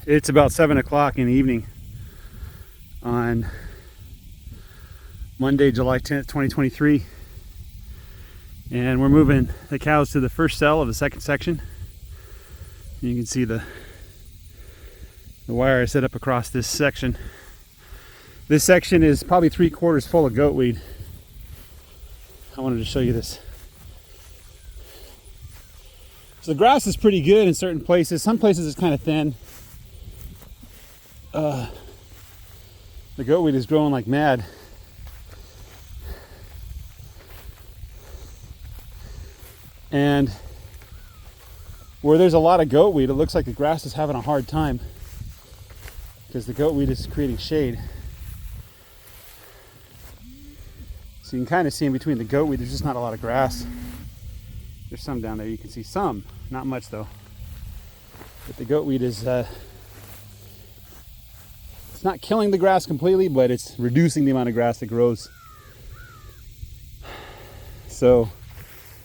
It's about 7 o'clock in the evening on Monday, July 10th, 2023. And we're moving the cows to the first cell of the second section. You can see the wire I set up across this section. This section is probably 3/4 full of goatweed. I wanted to show you this. So the grass is pretty good in certain places. Some places it's kind of thin. The goatweed is growing like mad. And where there's a lot of goatweed, it looks like the grass is having a hard time because the goatweed is creating shade. So you can kind of see in between the goatweed, there's just not a lot of grass. There's some down there, you can see some, not much though. But the goatweed is, it's not killing the grass completely, but it's reducing the amount of grass that grows. So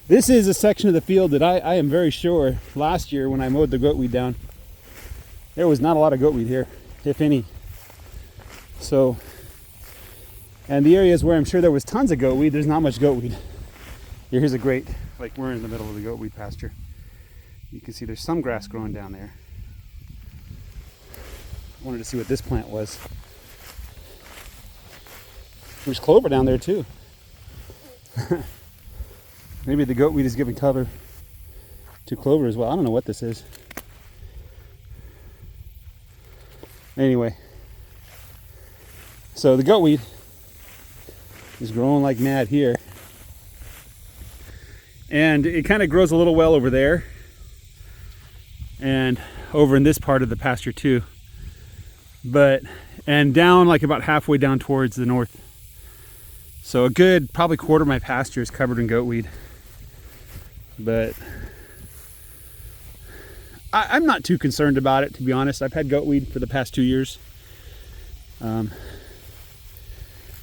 this is a section of the field that I am very sure last year when I mowed the goatweed down, there was not a lot of goatweed here, if any. So, and the areas where I'm sure there was tons of goatweed, there's not much goatweed. Here's a great, like we're in the middle of the goatweed pasture. You can see there's some grass growing down there. I wanted to see what this plant was. There's clover down there too. Maybe the goatweed is giving cover to clover as well. I don't know what this is. Anyway, so the goatweed is growing like mad here. And it kind of grows a little well over there and over in this part of the pasture too. And down like about halfway down towards the north. So a good probably quarter of my pasture is covered in goatweed. But I'm not too concerned about it, to be honest. I've had goatweed for the past 2 years. The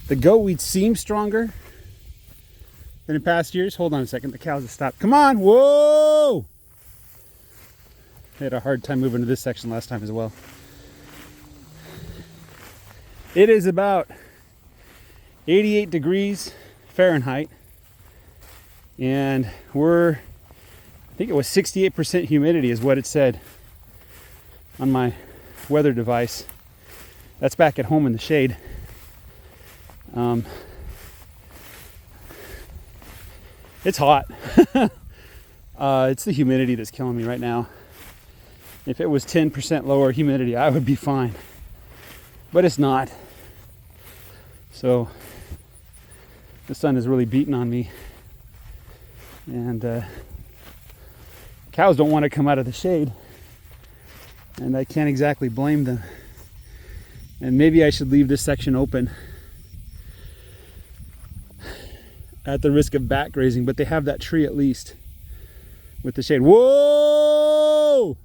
goatweed seems stronger than in past years. Hold on a second, the cows have stopped. Come on, whoa! I had a hard time moving to this section last time as well. It is about 88 degrees Fahrenheit. And I think it was 68% humidity is what it said on my weather device. That's back at home in the shade. It's hot. It's the humidity that's killing me right now. If it was 10% lower humidity, I would be fine. But it's not. So the sun is really beating on me. And cows don't want to come out of the shade. And I can't exactly blame them. And maybe I should leave this section open at the risk of back grazing, but they have that tree at least with the shade. Whoa!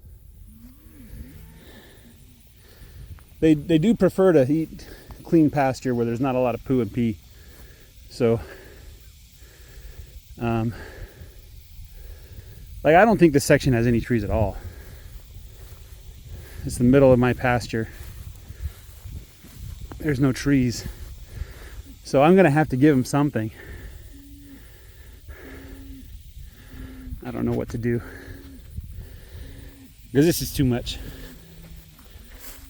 They do prefer to eat clean pasture where there's not a lot of poo and pee. So, like I don't think this section has any trees at all. It's the middle of my pasture. There's no trees. So I'm gonna have to give them something. I don't know what to do. Because this is too much.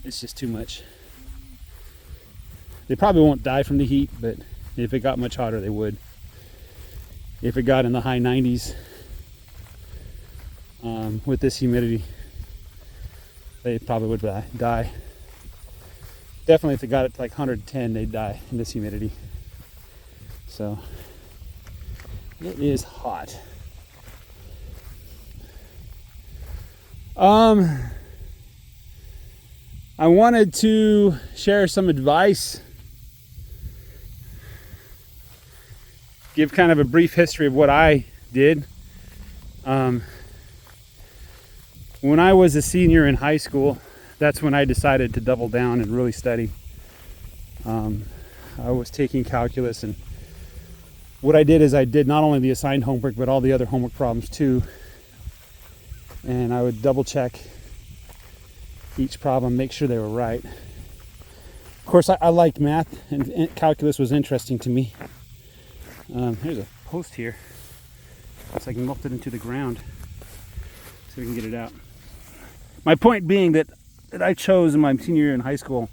It's just too much. They probably won't die from the heat, but if it got much hotter, they would. If it got in the high 90s with this humidity, they probably would die. Definitely if it got it to like 110, they'd die in this humidity. So it is hot. I wanted to share some advice, give kind of a brief history of what I did. When I was a senior in high school, that's when I decided to double down and really study. I was taking calculus, and what I did is I did not only the assigned homework, but all the other homework problems too. And I would double check each problem, make sure they were right. Of course, I liked math, and calculus was interesting to me. Here's a post here. Looks like melted into the ground. So we can get it out. My point being that I chose in my senior year in high school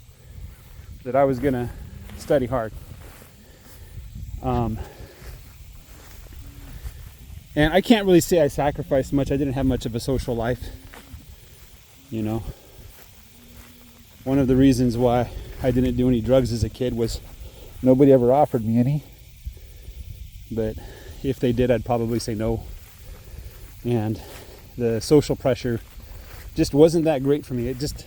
that I was going to study hard. And I can't really say I sacrificed much. I didn't have much of a social life. You know, one of the reasons why I didn't do any drugs as a kid was nobody ever offered me any. But if they did, I'd probably say no. And the social pressure just wasn't that great for me. It just,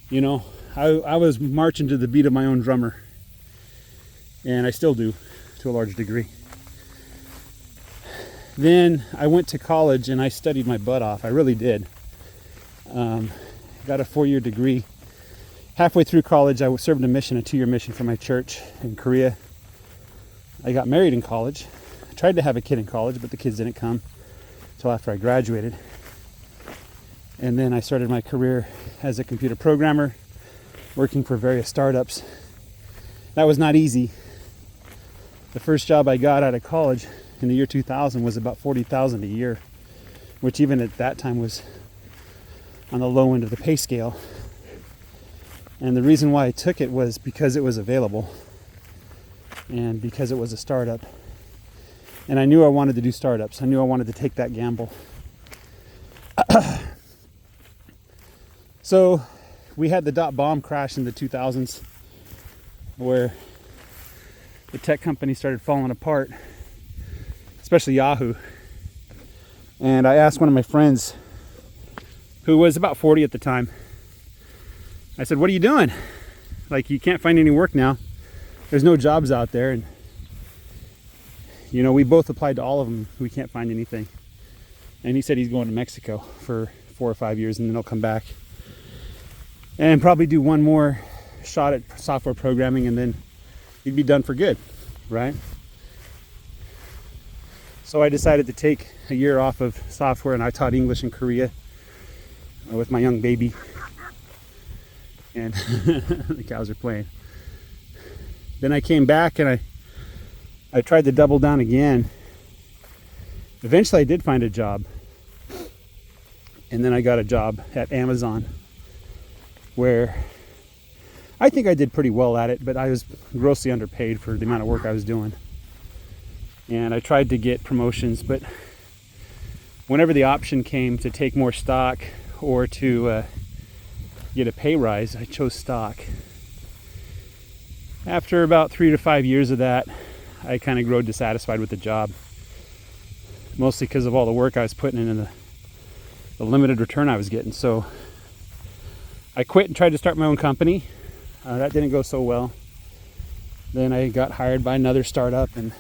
you know, I was marching to the beat of my own drummer. And I still do, to a large degree. Then I went to college and I studied my butt off. I really did. Got a 4-year degree. Halfway through college, I served a mission, a 2-year mission for my church in Korea. I got married in college. I tried to have a kid in college, but the kids didn't come until after I graduated. And then I started my career as a computer programmer, working for various startups. That was not easy. The first job I got out of college in the year 2000 was about $40,000 a year, which even at that time was on the low end of the pay scale. And the reason why I took it was because it was available and because it was a startup. And I knew I wanted to do startups. I knew I wanted to take that gamble. So we had the .bomb crash in the 2000s where the tech company started falling apart, especially Yahoo. And I asked one of my friends, who was about 40 at the time, I said, "What are you doing? Like, you can't find any work now. There's no jobs out there." And, you know, we both applied to all of them. We can't find anything. And he said he's going to Mexico for 4 or 5 years and then he'll come back and probably do one more shot at software programming and then he'd be done for good, right? So I decided to take a year off of software and I taught English in Korea with my young baby. And the cows are playing. Then I came back and I tried to double down again. Eventually I did find a job. And then I got a job at Amazon where I think I did pretty well at it, but I was grossly underpaid for the amount of work I was doing. And I tried to get promotions, but whenever the option came to take more stock or to get a pay rise, I chose stock. After about 3 to 5 years of that, I kind of grew dissatisfied with the job, mostly because of all the work I was putting in and the limited return I was getting. So I quit and tried to start my own company. That didn't go so well. Then I got hired by another startup and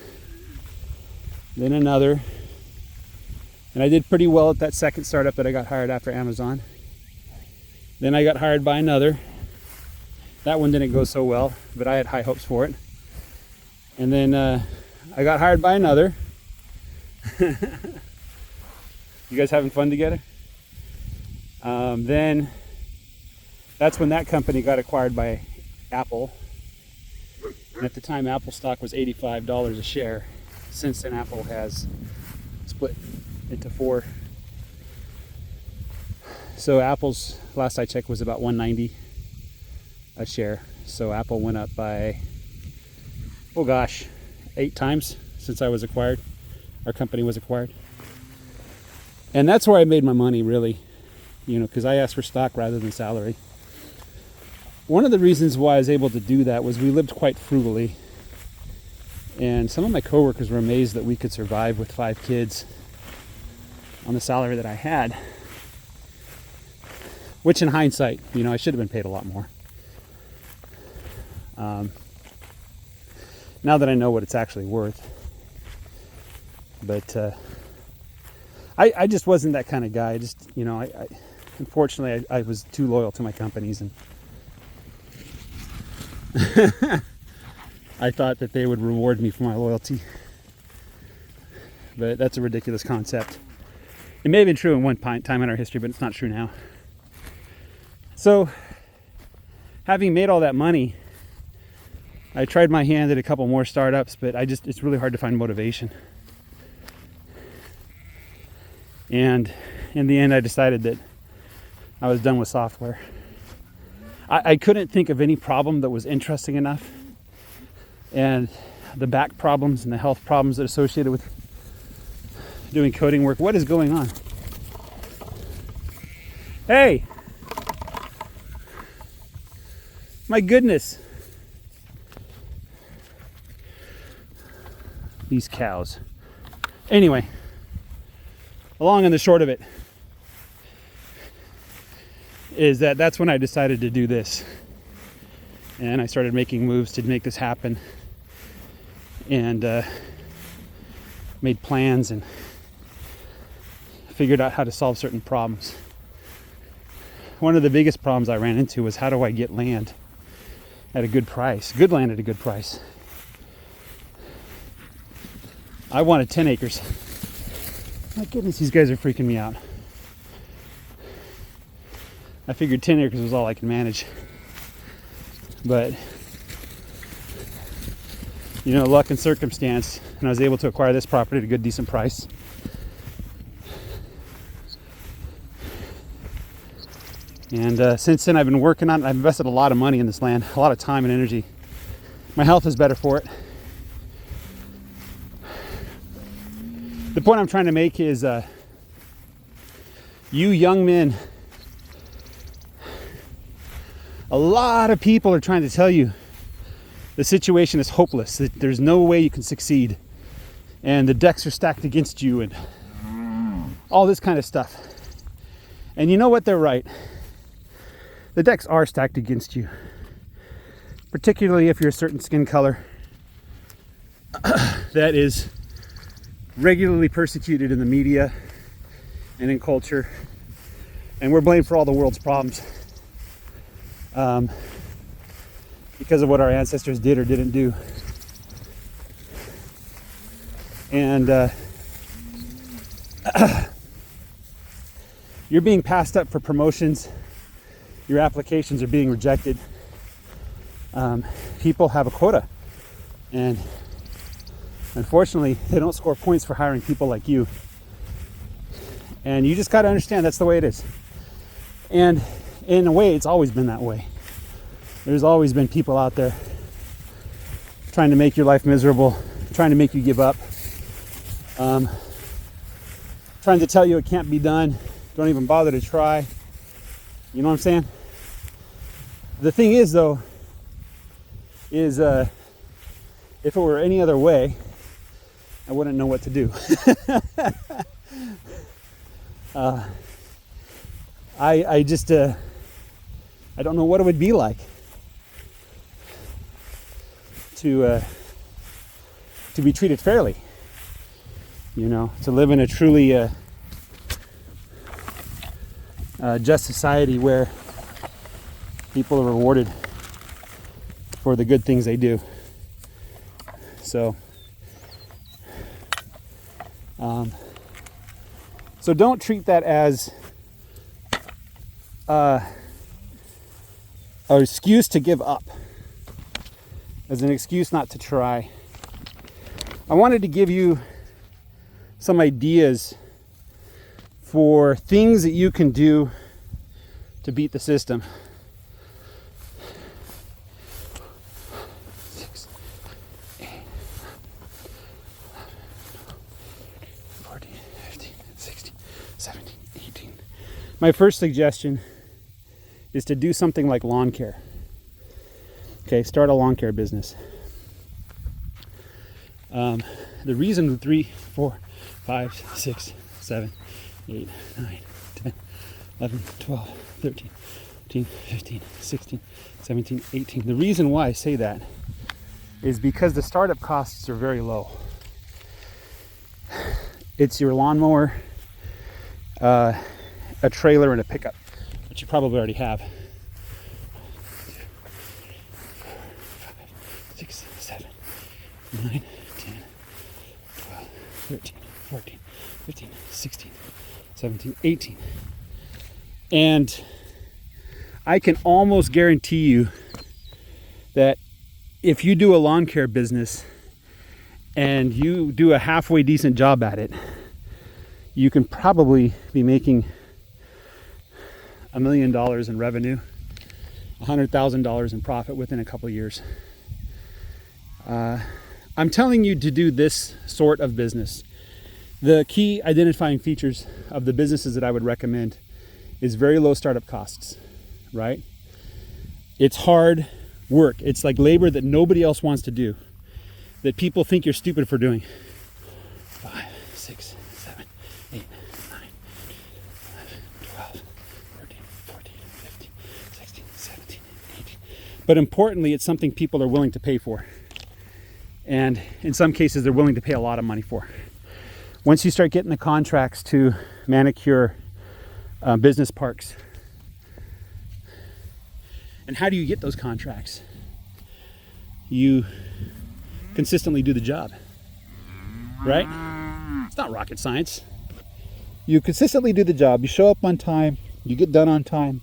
then another. And I did pretty well at that second startup that I got hired after Amazon. Then I got hired by another. That one didn't go so well, but I had high hopes for it. And then I got hired by another. You guys having fun together? Then that's when that company got acquired by Apple. And at the time, Apple stock was $85 a share. Since then, Apple has split into 4. So Apple's, last I checked, was about $190 a share. So Apple went up by, 8 times since I was acquired. Our company was acquired. And that's where I made my money, really, because I asked for stock rather than salary. One of the reasons why I was able to do that was we lived quite frugally. And some of my coworkers were amazed that we could survive with 5 kids on the salary that I had. Which in hindsight, I should have been paid a lot more. Now that I know what it's actually worth. But I just wasn't that kind of guy. I just, unfortunately, I was too loyal to my companies. And I thought that they would reward me for my loyalty. But that's a ridiculous concept. It may have been true in one time in our history, but it's not true now. So, having made all that money, I tried my hand at a couple more startups, but it's really hard to find motivation. And in the end, I decided that I was done with software. I couldn't think of any problem that was interesting enough. And the back problems and the health problems that are associated with doing coding work. What is going on? Hey! My goodness. These cows. Anyway, long and the short of it is that's when I decided to do this. And I started making moves to make this happen. And made plans and figured out how to solve certain problems. One of the biggest problems I ran into was, how do I get land at a good price? Good land at a good price. I wanted 10 acres. My goodness, these guys are freaking me out. I figured 10 acres was all I could manage. But, luck and circumstance, and I was able to acquire this property at a good, decent price. And since then, I've been working on it. I've invested a lot of money in this land, a lot of time and energy. My health is better for it. The point I'm trying to make is, you young men, a lot of people are trying to tell you the situation is hopeless, that there's no way you can succeed, and the decks are stacked against you, and all this kind of stuff. And you know what? They're right. The decks are stacked against you, particularly if you're a certain skin color that is regularly persecuted in the media and in culture, and we're blamed for all the world's problems because of what our ancestors did or didn't do. And you're being passed up for promotions. Your applications are being rejected. People have a quota, and unfortunately, they don't score points for hiring people like you. And you just got to understand that's the way it is. And in a way, it's always been that way. There's always been people out there trying to make your life miserable, trying to make you give up, trying to tell you it can't be done, don't even bother to try. You know what I'm saying? The thing is, though, is if it were any other way, I wouldn't know what to do. I just I don't know what it would be like to be treated fairly, to live in a truly just society where people are rewarded for the good things they do. So don't treat that as an excuse to give up, as an excuse not to try. I wanted to give you some ideas for things that you can do to beat the system. 6, 8, 14, 15, 16, 17, 18. My first suggestion is to do something like lawn care. Okay, start a lawn care business. The reason 3, 4, 5, 6, 7, 8, 9, 10, 11, 12, 13, 14, 15, 16, 17, 18. The reason why I say that is because the startup costs are very low. It's your lawnmower, a trailer, and a pickup, which you probably already have. 6, 7, 9, 10, 12, 13, 14, 15, 16, 17, 18. And I can almost guarantee you that if you do a lawn care business and you do a halfway decent job at it, you can probably be making $1 million in revenue, $100,000 in profit within a couple of years. I'm telling you to do this sort of business. The key identifying features of the businesses that I would recommend is very low startup costs, right? It's hard work. It's like labor that nobody else wants to do, that people think you're stupid for doing. 5, 6, 7, 8, 9, 11, 12, 13, 14, 15, 16, 17, 18. But importantly, it's something people are willing to pay for. And in some cases, they're willing to pay a lot of money for. Once you start getting the contracts to manicure business parks. And how do you get those contracts? You consistently do the job, right? It's not rocket science. You consistently do the job. You show up on time. You get done on time.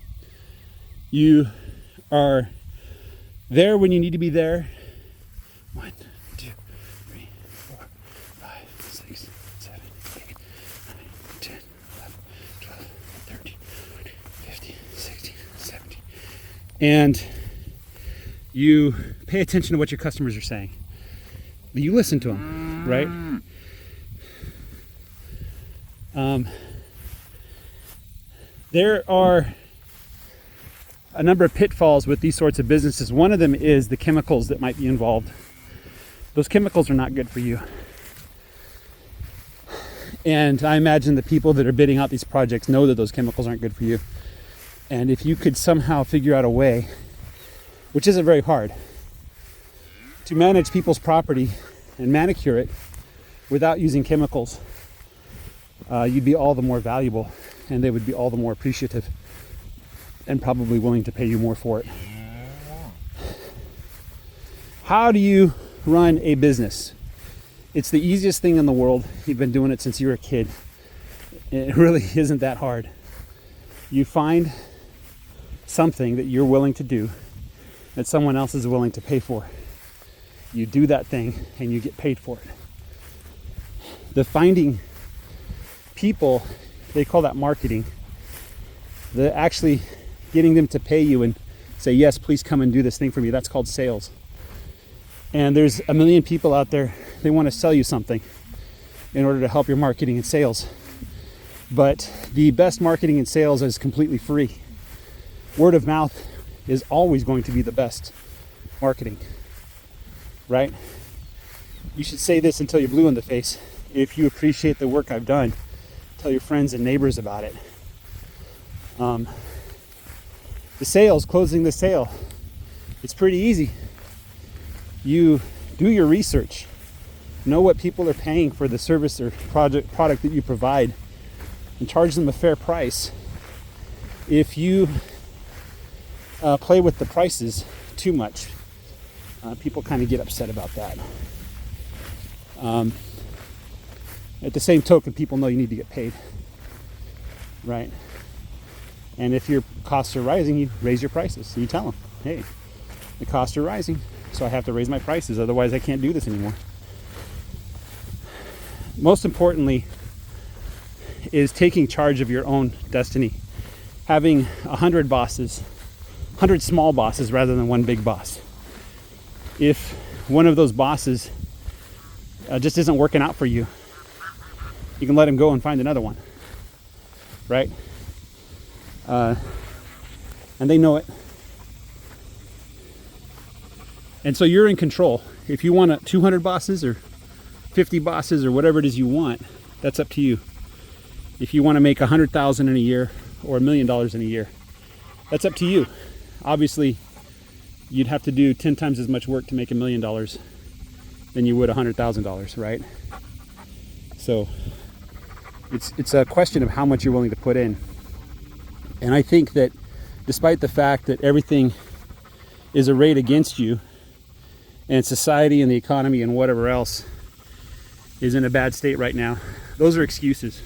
You are there when you need to be there. 1, 2, 3, 4, 5, 6, 7, 8, 9, 10, 11, 12, 13, 14, 15, 16, 17. And you pay attention to what your customers are saying. You listen to them, right? There are a number of pitfalls with these sorts of businesses. One of them is the chemicals that might be involved. Those chemicals are not good for you. And I imagine the people that are bidding out these projects know that those chemicals aren't good for you. And if you could somehow figure out a way, which isn't very hard, to manage people's property and manicure it without using chemicals, you'd be all the more valuable, and they would be all the more appreciative and probably willing to pay you more for it. How do you run a business? It's the easiest thing in the world. You've been doing it since you were a kid. It really isn't that hard. You find something that you're willing to do that someone else is willing to pay for. You do that thing and you get paid for it. The finding people, they call that marketing. The actually getting them to pay you and say, yes, please come and do this thing for me, that's called sales. And there's a million people out there, they want to sell you something in order to help your marketing and sales. But the best marketing and sales is completely free. Word of mouth is always going to be the best marketing, right? You should say this until you're blue in the face. If you appreciate the work I've done, tell your friends and neighbors about it. The sales, closing the sale, it's pretty easy. You do your research, know what people are paying for the service or product that you provide, and charge them a fair price. If you play with the prices too much, people kind of get upset about that. At the same token, people know you need to get paid, right? And if your costs are rising, you raise your prices. You tell them, hey, the costs are rising, so I have to raise my prices, otherwise I can't do this anymore. Most importantly is taking charge of your own destiny. Having 100 bosses, 100 small bosses rather than one big boss. If one of those bosses just isn't working out for you, you can let him go and find another one, right? And they know it. And so you're in control. If you want 200 bosses or 50 bosses or whatever it is you want, that's up to you. If you want to make $100,000 in a year or $1 million in a year, that's up to you. Obviously, you'd have to do 10 times as much work to make $1 million than you would $100,000, right? So it's a question of how much you're willing to put in. And I think that despite the fact that everything is arrayed against you, and society and the economy and whatever else is in a bad state right now, those are excuses.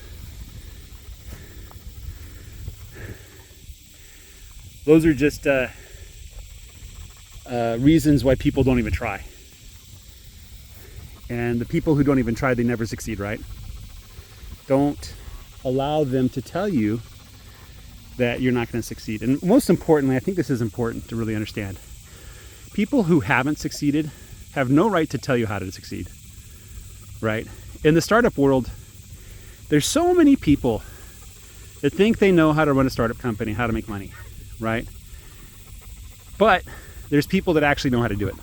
Those are just reasons why people don't even try. And the people who don't even try, they never succeed, right? Don't allow them to tell you that you're not going to succeed. And most importantly, I think this is important to really understand. People who haven't succeeded have no right to tell you how to succeed, right? In the startup world, there's so many people that think they know how to run a startup company, how to make money, right? But there's people that actually know how to do it.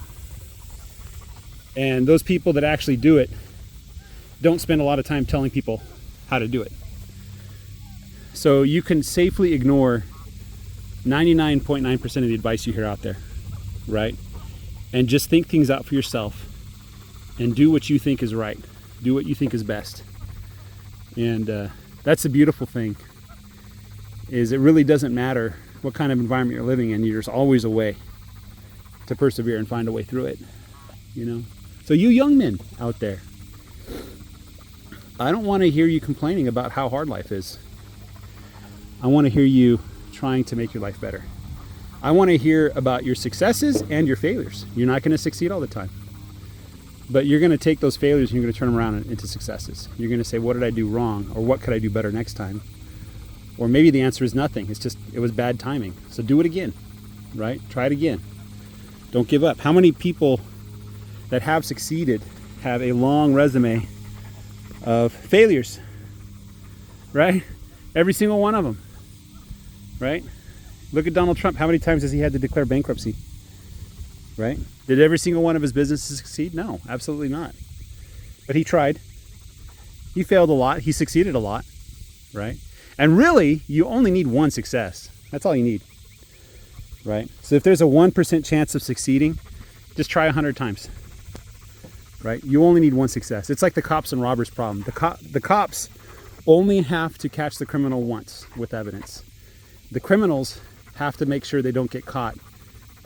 And those people that actually do it don't spend a lot of time telling people how to do it. So you can safely ignore 99.9% of the advice you hear out there, right? And just think things out for yourself and do what you think is right. Do what you think is best. And that's the beautiful thing, is it really doesn't matter what kind of environment you're living in. There's always a way to persevere and find a way through it, you know? So you young men out there, I don't want to hear you complaining about how hard life is. I want to hear you trying to make your life better. I want to hear about your successes and your failures. You're not going to succeed all the time, but you're going to take those failures and you're going to turn them around into successes. You're going to say, what did I do wrong? Or what could I do better next time? Or maybe the answer is nothing. It's just, it was bad timing. So do it again, right? Try it again. Don't give up. How many people that have succeeded have a long resume of failures, right? Every single one of them, right? Look at Donald Trump. How many times has he had to declare bankruptcy, right? Did every single one of his businesses succeed? No, absolutely not. But he tried. He failed a lot. He succeeded a lot, right? And really, you only need one success. That's all you need, right? So if there's a 1% chance of succeeding, just try 100 times, right? You only need one success. It's like the cops and robbers problem. The cops only have to catch the criminal once with evidence. The criminals have to make sure they don't get caught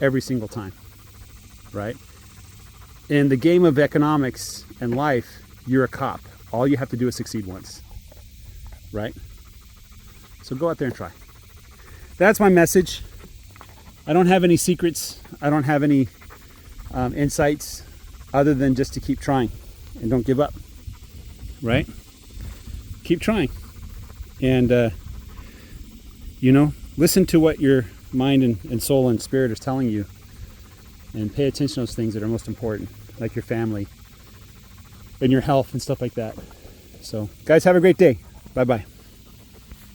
every single time, right? In the game of economics and life, you're a cop. All you have to do is succeed once, right? So go out there and try. That's my message. I don't have any secrets. I don't have any insights other than just to keep trying and don't give up, right? Keep trying. And, listen to what your mind and soul and spirit is telling you, and pay attention to those things that are most important, like your family and your health and stuff like that. So, guys, have a great day. Bye-bye.